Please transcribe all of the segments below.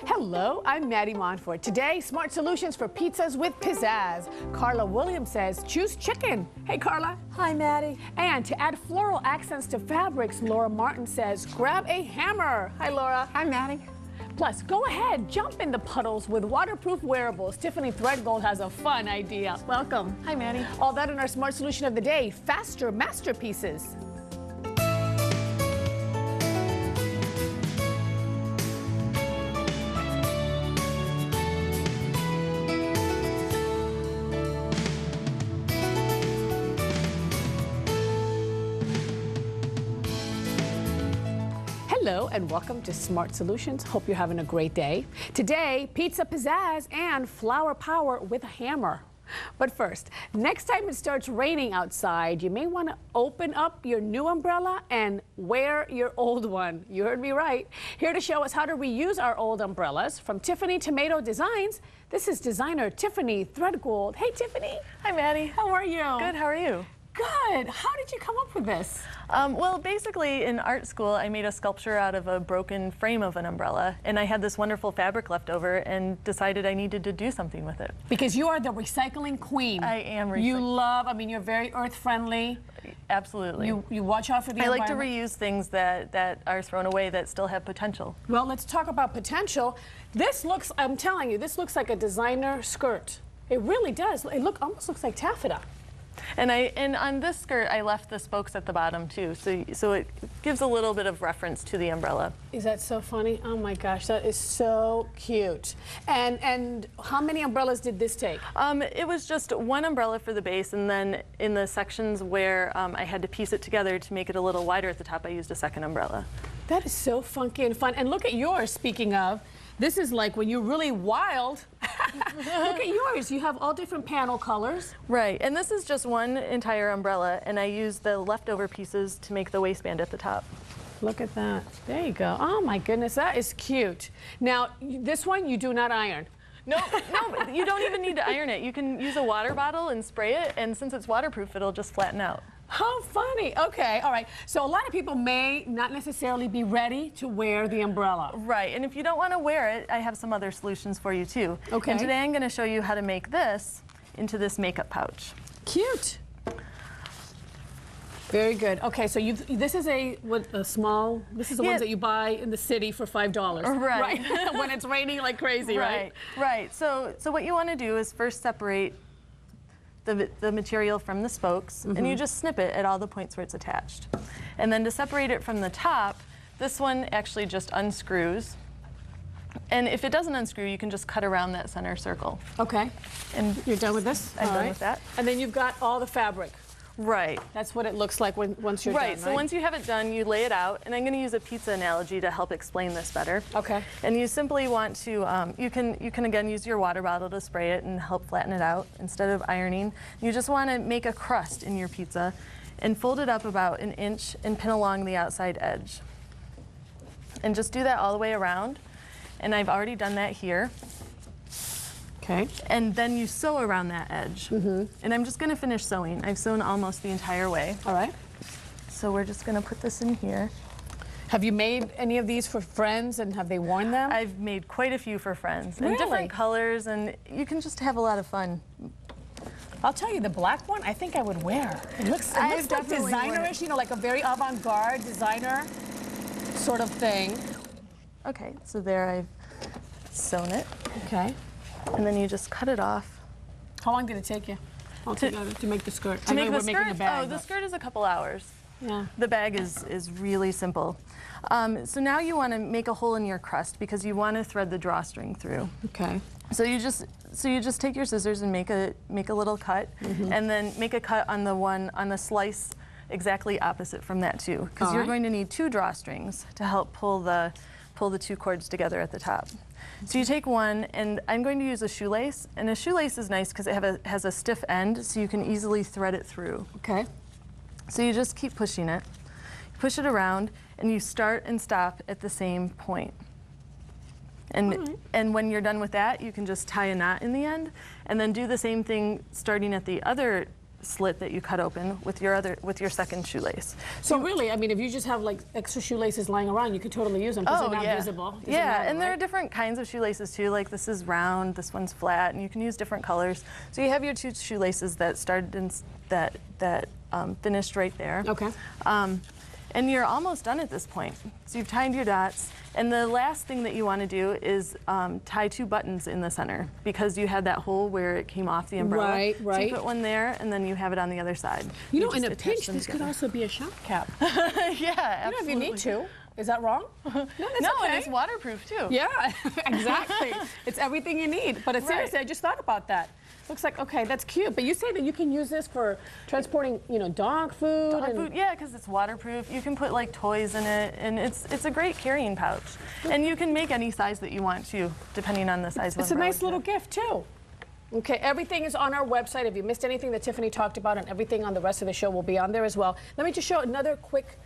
Hello, I'm Maddie Montfort. Today, smart solutions for pizzas with pizzazz. Carla Williams says, choose chicken. Hey, Carla. Hi, Maddie. And to add floral accents to fabrics, Laura Martin says, grab a hammer. Hi, Laura. Hi, Maddie. Plus, go ahead, jump in the puddles with waterproof wearables. Tiffany Threadgold has a fun idea. Welcome. Hi, Maddie. All that in our smart solution of the day, faster masterpieces. Hello and welcome to Smart Solutions. Hope you're having a great day. Today, pizza pizzazz and flower power with a hammer. But first, next time it starts raining outside, you may want to open up your new umbrella and wear your old one. You heard me right. Here to show us how to reuse our old umbrellas from Tiffany Tomato Designs, this is designer Tiffany Threadgold. Hey, Tiffany. Hi, Maddie. How are you? Good, how are you? Good. How did you come up with this? Well, basically, in art school, I made a sculpture out of a broken frame of an umbrella, and I had this wonderful fabric left over and decided I needed to do something with it. Because you are the recycling queen. I am recycling. You love, I mean, you're very earth-friendly. Absolutely. You watch out for the environment. I like to reuse things that are thrown away that still have potential. Well, let's talk about potential. This looks, I'm telling you, this looks like a designer skirt. It really does. It almost looks like taffeta. And on this skirt, I left the spokes at the bottom too, so it gives a little bit of reference to the umbrella. Is that so funny? Oh my gosh, that is so cute. And how many umbrellas did this take? It was just one umbrella for the base, and then in the sections where I had to piece it together to make it a little wider at the top, I used a second umbrella. That is so funky and fun. And look at yours, speaking of. This is like when you're really wild. Look at yours. You have all different panel colors. Right, and this is just one entire umbrella, and I used the leftover pieces to make the waistband at the top. Look at that. There you go. Oh my goodness, that is cute. Now, this one you do not iron. No, you don't even need to iron it. You can use a water bottle and spray it, and since it's waterproof, it'll just flatten out. How funny. Okay, all right. So a lot of people may not necessarily be ready to wear the umbrella. Right, and if you don't want to wear it, I have some other solutions for you too. Okay. And today I'm going to show you how to make this into this makeup pouch. Cute. Very good. Okay, so this is a small, this is the ones that you buy in the city for $5. Right. When it's raining like crazy, right? Right. So what you want to do is first separate the material from the spokes, and you just snip it at all the points where it's attached. And then to separate it from the top, this one actually just unscrews. And if it doesn't unscrew, you can just cut around that center circle. Okay. And you're done with this? I'm done with that. And then you've got all the fabric. Right. That's what it looks like once you're done, right? So once you have it done, you lay it out, and I'm going to use a pizza analogy to help explain this better. Okay. And you simply want to, you can again use your water bottle to spray it and help flatten it out instead of ironing. You just want to make a crust in your pizza and fold it up about 1 inch and pin along the outside edge. And just do that all the way around. And I've already done that here. Okay. And then you sew around that edge. And I'm just going to finish sewing. I've sewn almost the entire way. All right. So we're just going to put this in here. Have you made any of these for friends, and have they worn them? I've made quite a few for friends. Really? In different colors, and you can just have a lot of fun. I'll tell you, the black one, I think I would wear. It looks like designer-ish, you know, like a very avant-garde designer sort of thing. Okay, so there I've sewn it. Okay. And then you just cut it off. How long did it take you to make the skirt? To make the skirt? Making a bag, the skirt is a couple hours. Yeah. The bag is really simple. So now you want to make a hole in your crust because you want to thread the drawstring through. Okay. So you just take your scissors and make a little cut, and then make a cut on the slice exactly opposite from that too, because you're going to need 2 drawstrings to help pull the 2 cords together at the top. So you take one, and I'm going to use a shoelace, and a shoelace is nice because it has a stiff end, so you can easily thread it through. Okay. So you just keep pushing it. You push it around, and you start and stop at the same point. And when you're done with that, you can just tie a knot in the end, and then do the same thing starting at the other slit that you cut open with your second shoelace. So really, I mean, if you just have like extra shoelaces lying around, you could totally use them because they're not visible. Doesn't matter, and there are right? different kinds of shoelaces too. Like this is round, this one's flat, and you can use different colors. So you have your two shoelaces that started in that finished right there. Okay. And you're almost done at this point. So you've tied your dots, and the last thing that you want to do is tie 2 buttons in the center because you had that hole where it came off the umbrella. Right. So you put one there, and then you have it on the other side. You know, in a pinch, this could also be a shop cap. Yeah, absolutely. You know, if you need to. Is that wrong? No, that's okay. And it's waterproof too. Yeah, exactly. It's everything you need. But seriously, I just thought about that. Looks like, okay, that's cute. But you say that you can use this for transporting, you know, dog food. Yeah, because it's waterproof. You can put like toys in it, and it's a great carrying pouch. And you can make any size that you want to, depending on the size of It's a nice little gift too. Okay, everything is on our website. If you missed anything that Tiffany talked about, and everything on the rest of the show will be on there as well. Let me just show another quick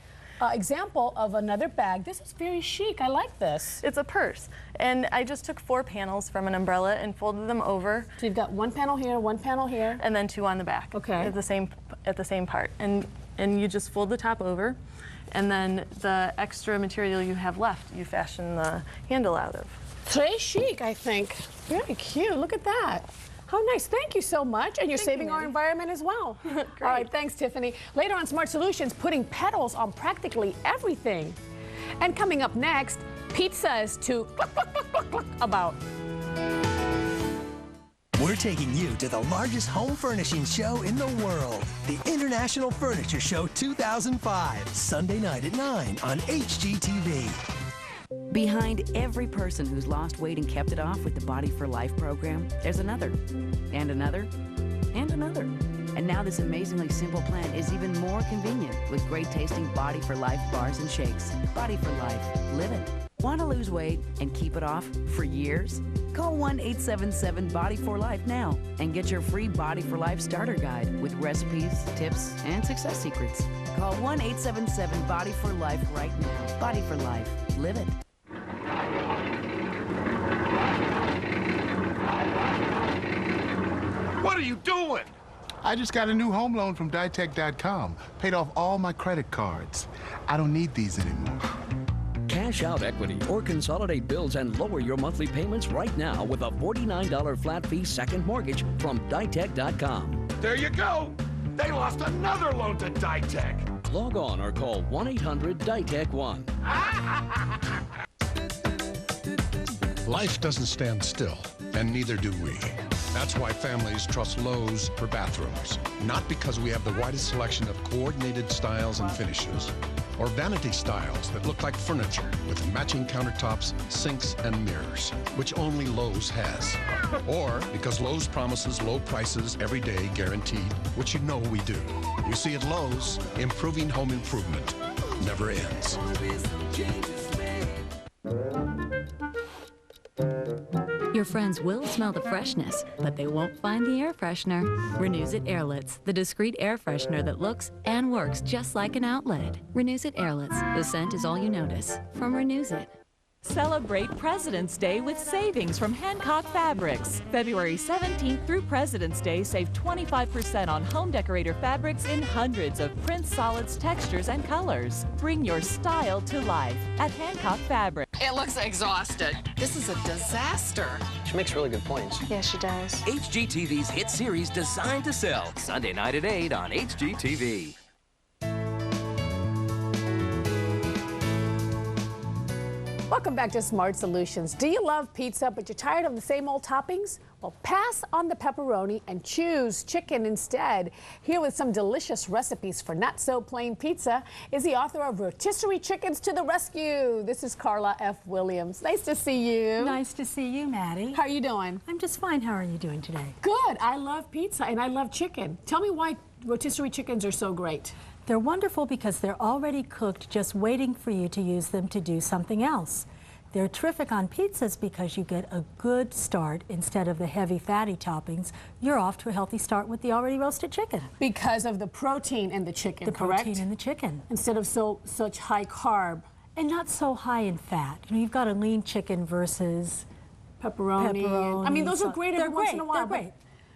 example of another bag. This is very chic. I like this. It's a purse, and I just took 4 panels from an umbrella and folded them over. So you've got 1 panel here, 1 panel here, and then 2 on the back. Okay. At the same part, and you just fold the top over, and then the extra material you have left, you fashion the handle out of. Très chic, I think. Very cute. Look at that. How nice. Thank you so much. And you're saving our environment as well. All right, thanks, Tiffany. Later on Smart Solutions, putting petals on practically everything. And coming up next, pizzas to about. We're taking you to the largest home furnishing show in the world, the International Furniture Show 2005, Sunday night at 9 on HGTV. Behind every person who's lost weight and kept it off with the Body for Life program, there's another, and another, and another. And now this amazingly simple plan is even more convenient with great tasting Body for Life bars and shakes. Body for Life. Live it. Want to lose weight and keep it off for years? Call 1-877-BODY4LIFE now and get your free Body for Life starter guide with recipes, tips, and success secrets. Call 1-877-BODY4LIFE right now. Body for Life. Live it. What are you doing? I just got a new home loan from Ditech.com. Paid off all my credit cards. I don't need these anymore. Cash out equity or consolidate bills and lower your monthly payments right now with a $49 flat fee second mortgage from Ditech.com. There you go. They lost another loan to Ditech. Log on or call 1-800-DITECH-1. Life doesn't stand still, and neither do we. That's why families trust Lowe's for bathrooms. Not because we have the widest selection of coordinated styles and finishes, or vanity styles that look like furniture with matching countertops, sinks, and mirrors, which only Lowe's has. Or because Lowe's promises low prices every day guaranteed, which you know we do. You see, at Lowe's, improving home improvement never ends. Your friends will smell the freshness, but they won't find the air freshener. Renews It Airlets, the discreet air freshener that looks and works just like an outlet. Renews It Airlets, the scent is all you notice. From Renews It. Celebrate President's Day with savings from Hancock Fabrics. February 17th through President's Day, save 25% on home decorator fabrics in hundreds of prints, solids, textures, and colors. Bring your style to life at Hancock Fabrics. It looks exhausted. This is a disaster. She makes really good points. Yeah, she does. HGTV's hit series Designed to Sell, Sunday night at 8 on HGTV. Welcome back to Smart Solutions. Do you love pizza, but you're tired of the same old toppings? Well, pass on the pepperoni and choose chicken instead. Here with some delicious recipes for not-so-plain pizza is the author of Rotisserie Chickens to the Rescue. This is Carla F. Williams. Nice to see you. Nice to see you, Maddie. How are you doing? I'm just fine. How are you doing today? Good. I love pizza and I love chicken. Tell me why rotisserie chickens are so great. They're wonderful because they're already cooked, just waiting for you to use them to do something else. They're terrific on pizzas because you get a good start instead of the heavy fatty toppings. You're off to a healthy start with the already roasted chicken. Because of the protein in the chicken, correct? The protein in the chicken. Instead of such high carb. And not so high in fat. You know, you've got a lean chicken versus pepperoni. I mean, those are great every once in a while. They're great.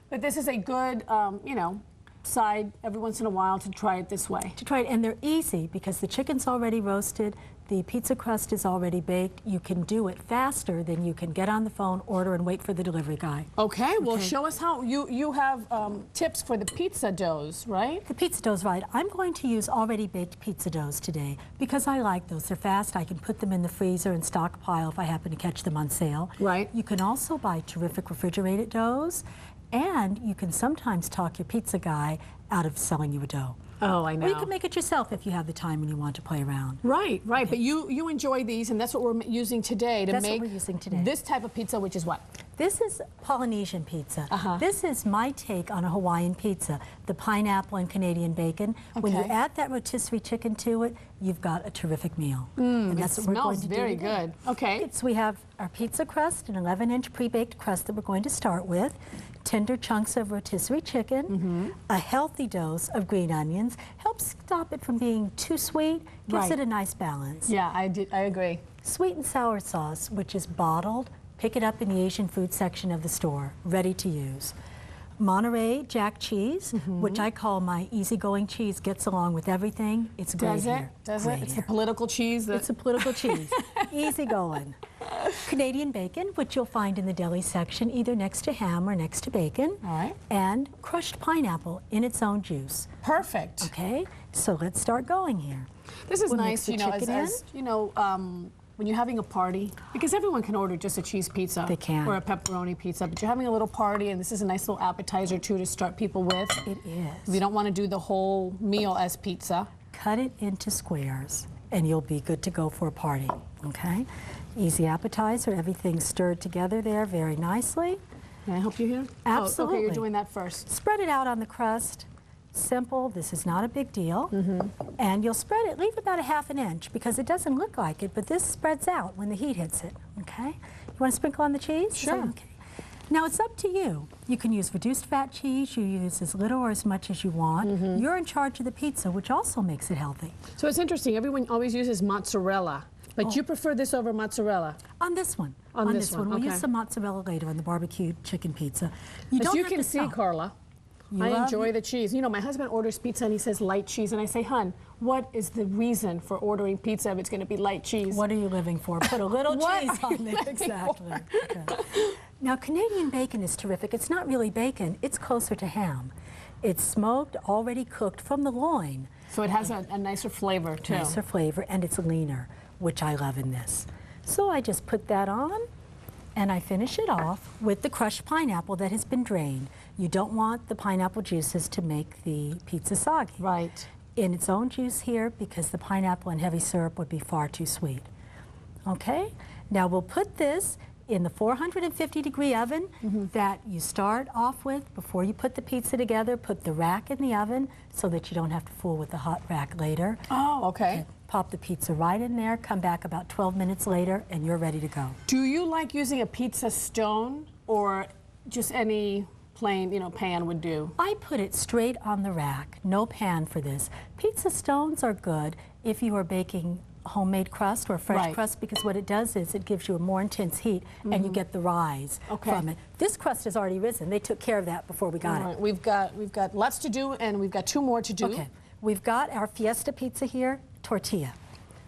But this is a good, you know, side every once in a while to try it this way. To try it, and they're easy because the chicken's already roasted, the pizza crust is already baked. You can do it faster than you can get on the phone, order, and wait for the delivery guy. Okay, well, show us how. You have tips for the pizza doughs, right? The pizza doughs, right. I'm going to use already baked pizza doughs today because I like those. They're fast. I can put them in the freezer and stockpile if I happen to catch them on sale. Right. You can also buy terrific refrigerated doughs, and you can sometimes talk your pizza guy out of selling you a dough. Oh, I know. Or you can make it yourself if you have the time and you want to play around. Right, right. Okay. But you enjoy these, and that's what we're using today to make what we're using today. This type of pizza, which is what? This is Polynesian pizza. This is my take on a Hawaiian pizza, the pineapple and Canadian bacon. Okay. When you add that rotisserie chicken to it, you've got a terrific meal. And that's what we're going to do. It smells very good. Okay. So we have our pizza crust, an 11-inch pre-baked crust that we're going to start with, tender chunks of rotisserie chicken, a healthy dose of green onions, helps stop it from being too sweet, gives it a nice balance. Yeah, I agree. Sweet and sour sauce, which is bottled. Pick it up in the Asian food section of the store, ready to use. Monterey Jack cheese, which I call my easygoing cheese, gets along with everything. It's great here. Does it? It's the political cheese? It's a political cheese. Easygoing. Canadian bacon, which you'll find in the deli section, either next to ham or next to bacon. All right. And crushed pineapple in its own juice. Perfect. Okay, so let's start going here. This is nice, you know, as you know, when you're having a party, because everyone can order just a cheese pizza. They can. Or a pepperoni pizza, but you're having a little party, and this is a nice little appetizer, too, to start people with. It is. We don't want to do the whole meal as pizza. Cut it into squares, and you'll be good to go for a party, okay? Easy appetizer, everything stirred together there very nicely. Can I help you here? Absolutely. Oh, okay, you're doing that first. Spread it out on the crust. Simple, this is not a big deal. And you'll spread it, leave about a ½ inch because it doesn't look like it, but this spreads out when the heat hits it, okay? You want to sprinkle on the cheese? Sure. Okay. Now it's up to you. You can use reduced fat cheese, you use as little or as much as you want. You're in charge of the pizza, which also makes it healthy. So it's interesting, everyone always uses mozzarella, but you prefer this over mozzarella? On this one. On this one, We'll okay. use some mozzarella later on the barbecue chicken pizza. You As don't you have can to see, stop. Carla, I enjoy the cheese. You know, my husband orders pizza and he says light cheese, and I say, hun, what is the reason for ordering pizza if it's going to be light cheese? What are you living for? Put a little cheese on it. Exactly. Okay. Now, Canadian bacon is terrific. It's not really bacon. It's closer to ham. It's smoked, already cooked from the loin. So it has a nicer flavor, too. Nicer flavor, and it's leaner, which I love in this. So I just put that on, and I finish it off with the crushed pineapple that has been drained. You don't want the pineapple juices to make the pizza soggy. Right. In its own juice here, because the pineapple and heavy syrup would be far too sweet. Okay, now we'll put this in the 450-degree oven that you start off with before you put the pizza together. Put the rack in the oven so that you don't have to fool with the hot rack later. Oh, okay. Pop the pizza right in there, come back about 12 minutes later, and you're ready to go. Do you like using a pizza stone or just any plain, you know, pan would do? I put it straight on the rack, no pan for this. Pizza stones are good if you are baking homemade crust or fresh crust, because what it does is it gives you a more intense heat and you get the rise from it. This crust has already risen. They took care of that before we got it. We've got lots to do, and we've got 2 more to do. Okay, we've got our Fiesta pizza here, tortilla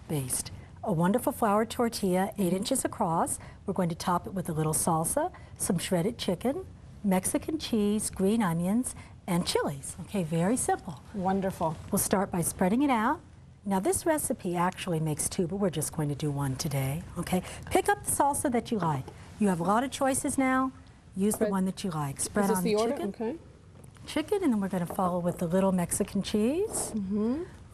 based. A wonderful flour tortilla, 8 inches across. We're going to top it with a little salsa, some shredded chicken, Mexican cheese, green onions, and chilies. Okay, very simple. Wonderful. We'll start by spreading it out. Now this recipe actually makes 2, but we're just going to do 1 today, okay? Pick up the salsa that you like. You have a lot of choices now. Use the one that you like. Spread on the chicken. Okay. Chicken, and then we're going to follow with the little Mexican cheese.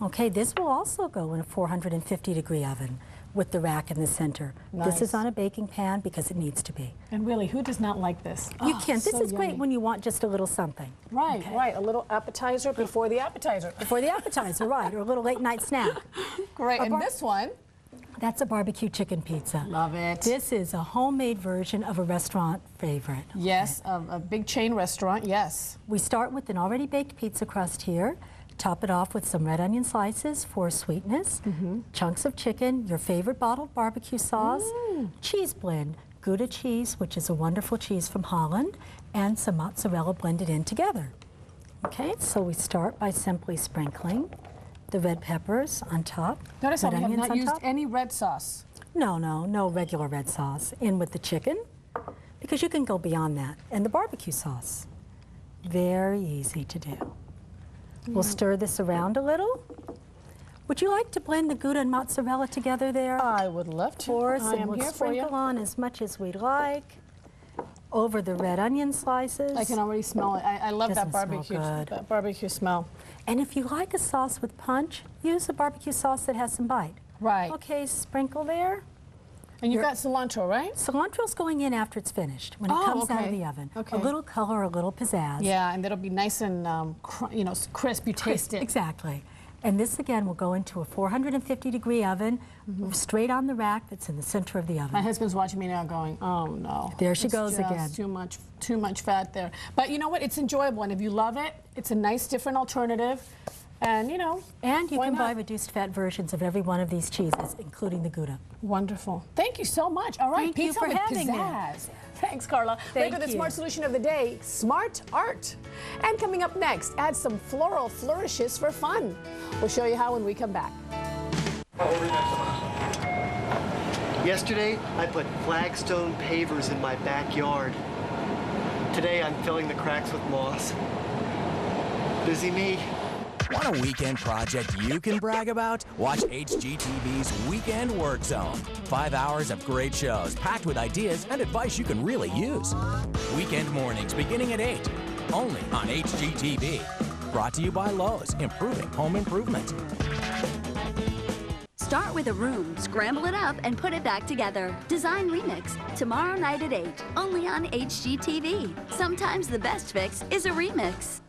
Okay, this will also go in a 450-degree oven with the rack in the center. Nice. This is on a baking pan because it needs to be. And really, who does not like this? You can. This is great when you want just a little something. Right, right. A little appetizer before the appetizer. Before the appetizer, right, or a little late night snack. Great, and this one? That's a barbecue chicken pizza. Love it. This is a homemade version of a restaurant favorite. Yes, a big chain restaurant, yes. We start with an already baked pizza crust here. Top it off with some red onion slices for sweetness, chunks of chicken, your favorite bottled barbecue sauce, cheese blend, Gouda cheese, which is a wonderful cheese from Holland, and some mozzarella blended in together. Okay, so we start by simply sprinkling the red peppers on top. Notice how red we have onions not on used top. any red sauce. No regular red sauce. In with the chicken, because you can go beyond that. And the barbecue sauce. Very easy to do. We'll stir this around a little. Would you like to blend the Gouda and mozzarella together there? I would love to. Of course, I and am we'll here for you. sprinkle on as much as we'd like over the red onion slices. I can already smell it. I love that Doesn't smell good. barbecue smell. And if you like a sauce with punch, use a barbecue sauce that has some bite. Right. Okay, sprinkle there. And you've got cilantro, right? Cilantro's going in after it's finished, when it comes out of the oven. Okay. A little color, a little pizzazz. Yeah, and it'll be nice and crisp. You taste it. Exactly. And this again will go into a 450-degree oven, straight on the rack that's in the center of the oven. My husband's watching me now going, oh no. There she It's goes just again. Too much fat there. But you know what? It's enjoyable, and if you love it, it's a nice different alternative. And you know, and you why can not? buy reduced fat versions of every one of these cheeses, including the Gouda. Wonderful. Thank you so much. All right, Thank you pizza for with having me. pizzazz. Thanks, Carla. Thank Later, the you. smart solution of the day, smart art. And coming up next, add some floral flourishes for fun. We'll show you how when we come back. Yesterday, I put flagstone pavers in my backyard. Today, I'm filling the cracks with moss. Busy me. Want a weekend project you can brag about? Watch HGTV's Weekend Work Zone. 5 hours of great shows, packed with ideas and advice you can really use. Weekend mornings beginning at 8, only on HGTV. Brought to you by Lowe's, improving home improvement. Start with a room, scramble it up, and put it back together. Design Remix, tomorrow night at 8, only on HGTV. Sometimes the best fix is a remix.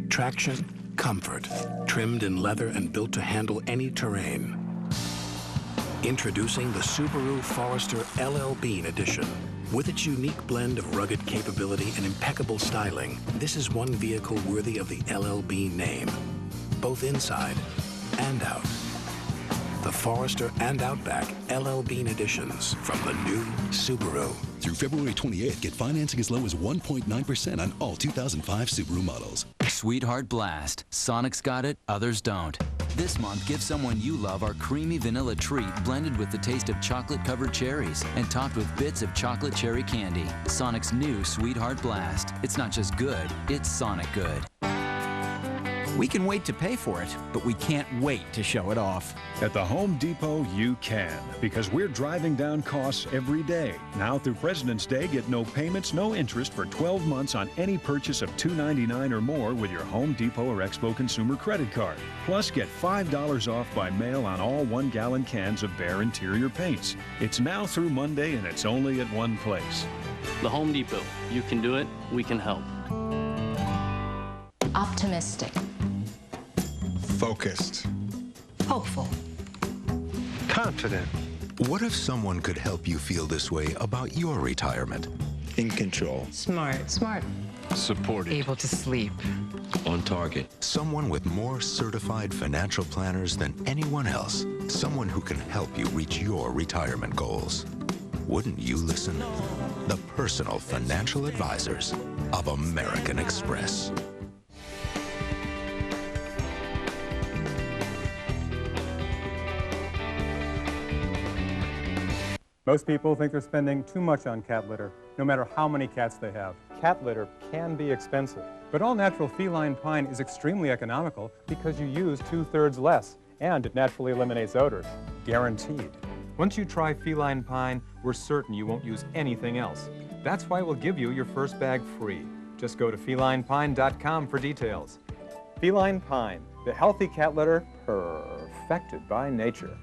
Traction, comfort, trimmed in leather and built to handle any terrain. Introducing the Subaru Forester LL Bean Edition. With its unique blend of rugged capability and impeccable styling, this is one vehicle worthy of the LL Bean name, both inside and out. The Forester and Outback LL Bean Editions from the new Subaru. Through February 28th, get financing as low as 1.9% on all 2005 Subaru models. Sweetheart Blast. Sonic's got it, others don't. This month, give someone you love our creamy vanilla treat blended with the taste of chocolate-covered cherries and topped with bits of chocolate cherry candy. Sonic's new Sweetheart Blast. It's not just good, it's Sonic good. We can wait to pay for it, but we can't wait to show it off. At the Home Depot, you can, because we're driving down costs every day. Now through President's Day, get no payments, no interest for 12 months on any purchase of $2.99 or more with your Home Depot or Expo Consumer Credit Card. Plus, get $5 off by mail on all 1-gallon cans of Behr interior paints. It's now through Monday, and it's only at one place. The Home Depot. You can do it, we can help. Optimistic. Focused. Hopeful. Confident. What if someone could help you feel this way about your retirement? In control. Smart. Smart. Supported. Able to sleep. On target. Someone with more certified financial planners than anyone else. Someone who can help you reach your retirement goals. Wouldn't you listen? The personal financial advisors of American Express. Most people think they're spending too much on cat litter, no matter how many cats they have. Cat litter can be expensive, but all-natural feline pine is extremely economical because you use 2/3 less, and it naturally eliminates odors, guaranteed. Once you try feline pine, we're certain you won't use anything else. That's why we'll give you your first bag free. Just go to felinepine.com for details. Feline Pine, the healthy cat litter perfected by nature.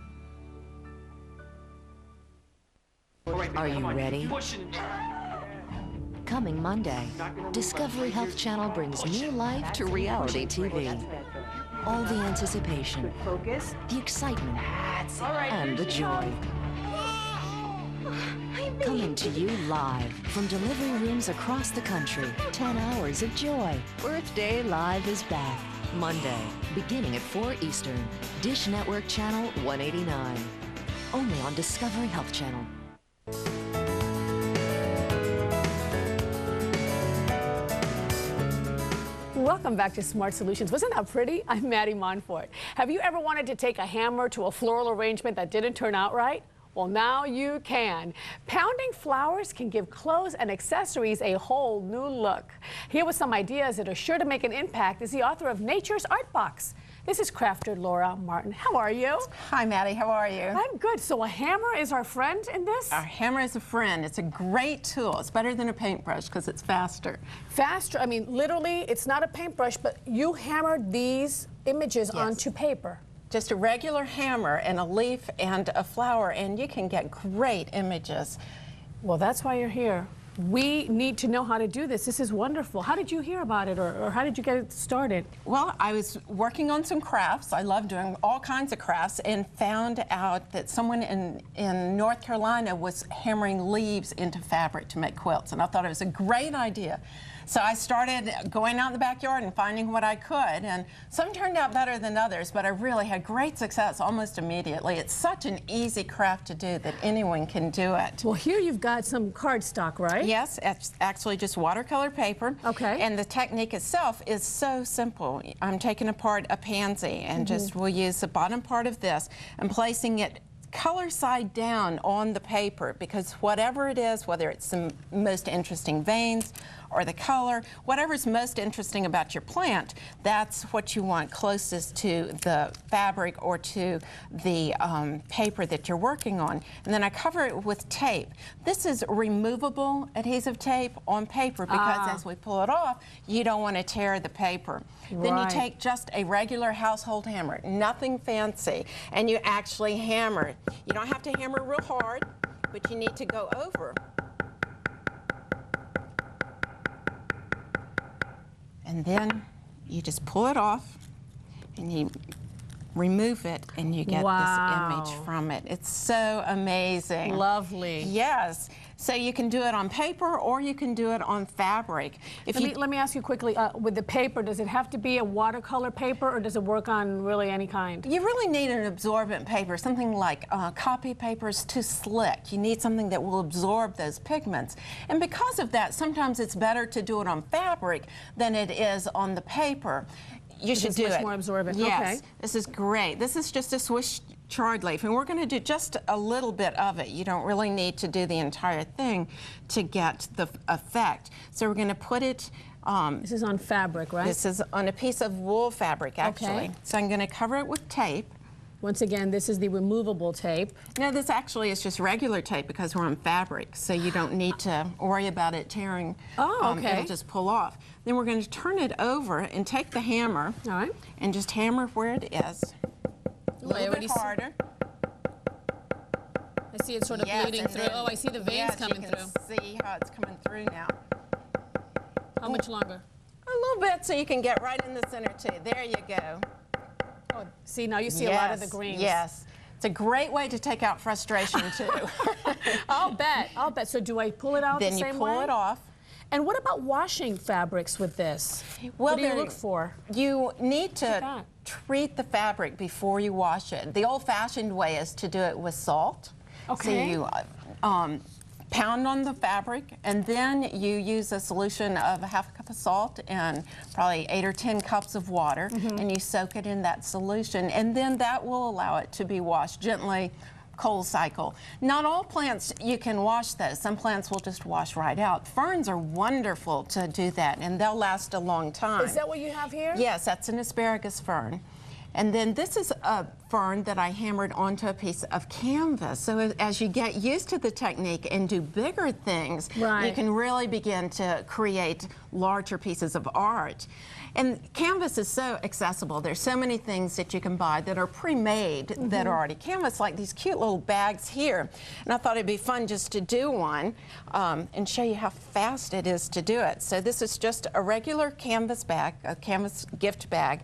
Are you ready? Coming Monday, Discovery Health Channel brings new life to reality TV. All the anticipation, the excitement, and the joy. Coming to you live from delivery rooms across the country. 10 hours of joy. Earth Day Live is back. Monday, beginning at 4 Eastern. Dish Network Channel 189. Only on Discovery Health Channel. Welcome back to Smart Solutions. Wasn't that pretty? I'm Maddie Monfort. Have you ever wanted to take a hammer to a floral arrangement that didn't turn out right? Well, now you can. Pounding flowers can give clothes and accessories a whole new look. Here with some ideas that are sure to make an impact is the author of Nature's Art Box. This is crafter Laura Martin. How are you? Hi, Maddie. How are you? I'm good. So a hammer is our friend in this? Our hammer is a friend. It's a great tool. It's better than a paintbrush because it's faster. Faster? I mean, literally, it's not a paintbrush, but you hammered these images onto paper. Just a regular hammer and a leaf and a flower, and you can get great images. Well, that's why you're here. We need to know how to do this. This is wonderful. How did you hear about it, or how did you get it started? Well, I was working on some crafts. I love doing all kinds of crafts, and found out that someone in North Carolina was hammering leaves into fabric to make quilts, and I thought it was a great idea. So I started going out in the backyard and finding what I could, and some turned out better than others, but I really had great success almost immediately. It's such an easy craft to do that anyone can do it. Well, here you've got some cardstock, right? Yes, it's actually just watercolor paper. Okay. And the technique itself is so simple. I'm taking apart a pansy and just we'll use the bottom part of this and placing it color side down on the paper, because whatever it is, whether it's the most interesting veins or the color, whatever's most interesting about your plant, that's what you want closest to the fabric or to the paper that you're working on. And then I cover it with tape. This is removable adhesive tape on paper because as we pull it off, you don't want to tear the paper. Then you take just a regular household hammer, nothing fancy, and you actually hammer it. You don't have to hammer real hard, but you need to go over. And then you just pull it off and you remove it and you get this image from it. It's so amazing. Lovely. Yes. So you can do it on paper or you can do it on fabric. Let me ask you quickly, with the paper, does it have to be a watercolor paper or does it work on really any kind? You really need an absorbent paper. Something like copy paper is too slick. You need something that will absorb those pigments. And because of that, sometimes it's better to do it on fabric than it is on the paper. You should do it. It's much more absorbent. Yes. Okay. This is great. This is just a Swiss chard leaf, and we're going to do just a little bit of it. You don't really need to do the entire thing to get the effect. So we're going to put it. This is on fabric, right? This is on a piece of wool fabric, actually. Okay. So I'm going to cover it with tape. Once again, this is the removable tape. No, this actually is just regular tape because we're on fabric, so you don't need to worry about it tearing. Oh, okay. It'll just pull off. Then we're going to turn it over and take the hammer and just hammer where it is. A little bit harder. I see it sort of bleeding through. Oh, I see the veins coming through. You can see how it's coming through now. How much longer? A little bit so you can get right in the center too. There you go. Oh, see, now you see a lot of the greens. Yes. It's a great way to take out frustration too. I'll bet. I'll bet. So do I pull it out the same way? Then you pull it off. And what about washing fabrics with this? Well, what do you look for? You need to treat the fabric before you wash it. The old-fashioned way is to do it with salt. Okay. So you pound on the fabric, and then you use a solution of a half a cup of salt and probably 8 or 10 cups of water, and you soak it in that solution, and then that will allow it to be washed gently. Cold cycle. Not all plants you can wash those. Some plants will just wash right out. Ferns are wonderful to do that, and they'll last a long time. Is that what you have here? Yes, that's an asparagus fern. And then this is a fern that I hammered onto a piece of canvas. So as you get used to the technique and do bigger things, you can really begin to create larger pieces of art. And canvas is so accessible. There's so many things that you can buy that are pre-made that are already canvas, like these cute little bags here. And I thought it'd be fun just to do one and show you how fast it is to do it. So this is just a regular canvas bag, a canvas gift bag.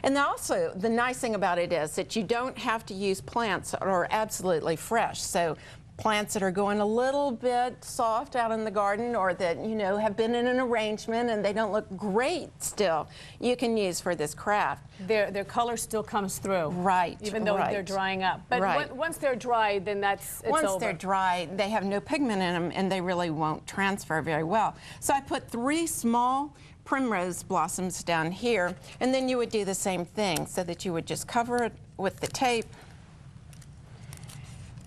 And also, the nice thing about it is that you don't have to use plants that are absolutely fresh. So plants that are going a little bit soft out in the garden, or that, you know, have been in an arrangement and they don't look great still, you can use for this craft. Their color still comes through. Right. Even though they're drying up. But once they're dry, then it's over. Once they're dry, they have no pigment in them and they really won't transfer very well. So I put 3 small primrose blossoms down here, and then you would do the same thing, so that you would just cover it with the tape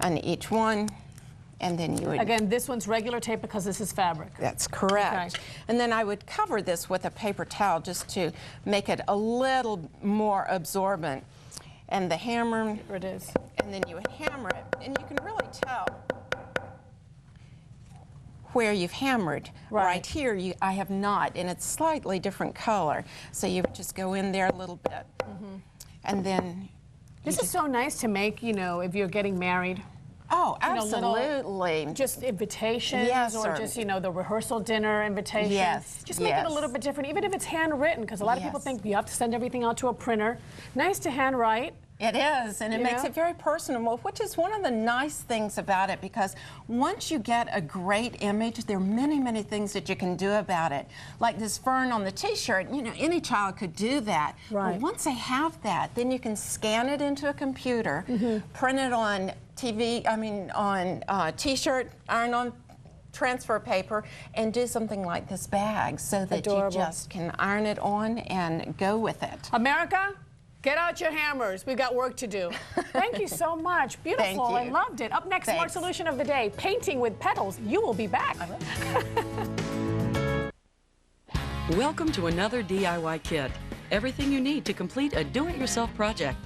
on each one, and then you would... Again, this one's regular tape because this is fabric. That's correct. Okay. And then I would cover this with a paper towel just to make it a little more absorbent. And the hammer... Here it is. And then you would hammer it, and you can really tell where you've hammered. Right here, I have not, and it's slightly different color. So you would just go in there a little bit. And then... This is so nice to make, you know, if you're getting married. Oh, absolutely. You know, just invitations, or just, you know, the rehearsal dinner invitation. Yes. Just make it a little bit different, even if it's handwritten, because a lot of people think you have to send everything out to a printer. Nice to handwrite. It is, and it makes it very personable, which is one of the nice things about it, because once you get a great image, there are many, many things that you can do about it. Like this fern on the t-shirt, you know, any child could do that. Right. But once they have that, then you can scan it into a computer, print it on t-shirt, iron on transfer paper, and do something like this bag, so that you just can iron it on and go with it. America? Get out your hammers. We've got work to do. Thank you so much. Beautiful. I loved it. Up next, Smart Solution of the Day, painting with petals. You will be back. Welcome to another DIY kit. Everything you need to complete a do-it-yourself project.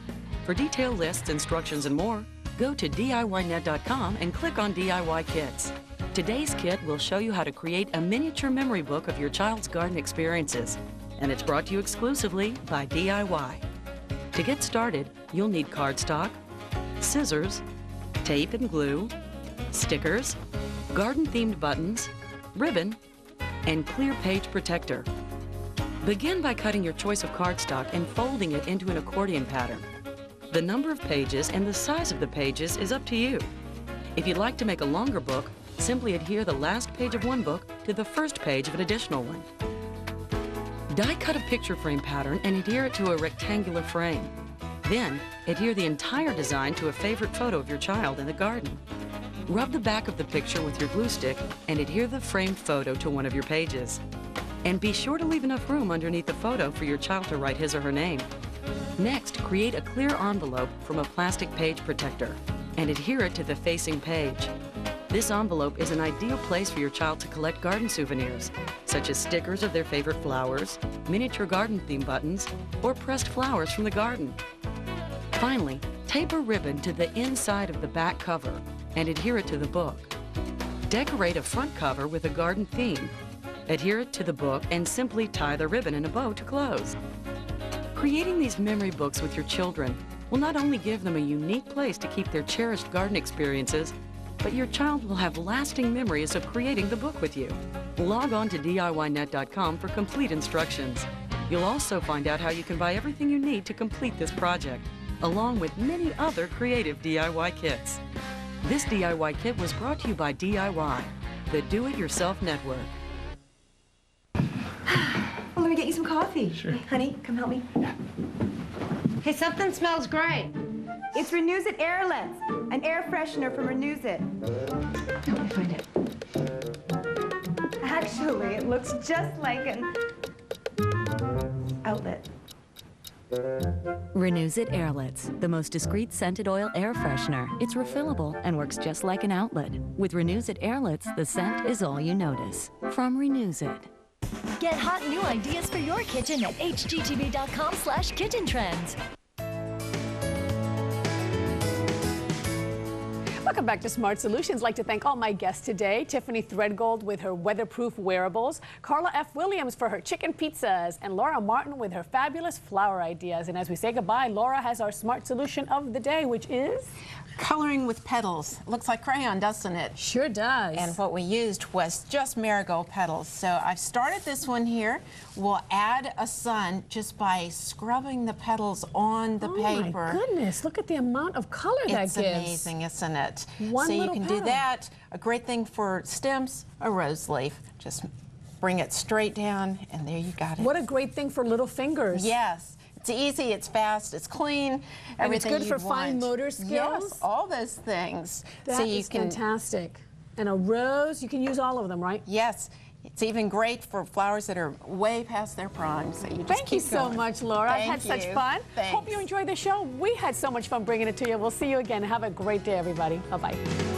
For detailed lists, instructions, and more, go to DIYnet.com and click on DIY Kits. Today's kit will show you how to create a miniature memory book of your child's garden experiences. And it's brought to you exclusively by DIY. To get started, you'll need cardstock, scissors, tape and glue, stickers, garden-themed buttons, ribbon, and clear page protector. Begin by cutting your choice of cardstock and folding it into an accordion pattern. The number of pages and the size of the pages is up to you. If you'd like to make a longer book, simply adhere the last page of one book to the first page of an additional one. Die-cut a picture frame pattern and adhere it to a rectangular frame. Then, adhere the entire design to a favorite photo of your child in the garden. Rub the back of the picture with your glue stick and adhere the framed photo to one of your pages. And be sure to leave enough room underneath the photo for your child to write his or her name. Next, create a clear envelope from a plastic page protector and adhere it to the facing page. This envelope is an ideal place for your child to collect garden souvenirs, such as stickers of their favorite flowers, miniature garden theme buttons, or pressed flowers from the garden. Finally, tape a ribbon to the inside of the back cover and adhere it to the book. Decorate a front cover with a garden theme. Adhere it to the book and simply tie the ribbon in a bow to close. Creating these memory books with your children will not only give them a unique place to keep their cherished garden experiences, but your child will have lasting memories of creating the book with you. Log on to DIYnet.com for complete instructions. You'll also find out how you can buy everything you need to complete this project, along with many other creative DIY kits. This DIY kit was brought to you by DIY, the Do-It-Yourself Network. Well, let me get you some coffee. Sure. Hey, honey, come help me. Hey, something smells great. It's Renews It Airlets, an air freshener from Renews It. Help me find it. Actually, it looks just like an outlet. Renews It Airlets, the most discreet scented oil air freshener. It's refillable and works just like an outlet. With Renews It Airlets, the scent is all you notice. From Renews It. Get hot new ideas for your kitchen at hgtv.com/kitchen trends. Welcome back to Smart Solutions. I'd like to thank all my guests today. Tiffany Threadgold with her weatherproof wearables, Carla F. Williams for her chicken pizzas, and Laura Martin with her fabulous flower ideas. And as we say goodbye, Laura has our Smart Solution of the day, which is? Coloring with petals. Looks like crayon, doesn't it? Sure does. And what we used was just marigold petals. So I've started this one here. We'll add a sun just by scrubbing the petals on the paper. Oh my goodness, look at the amount of color that gives. It's amazing, isn't it? One so you little can petal. do that. A great thing for stems, a rose leaf. Just bring it straight down, and there you got it. What a great thing for little fingers. Yes. It's easy, it's fast, it's clean. And it's good for you'd fine want. motor skills. Yes, all those things. That so you is can fantastic. And a rose, you can use all of them, right? Yes. It's even great for flowers that are way past their prime. So you just Thank you keep so going. much, Laura. I've had such fun. Thanks. Hope you enjoyed the show. We had so much fun bringing it to you. We'll see you again. Have a great day, everybody. Bye-bye.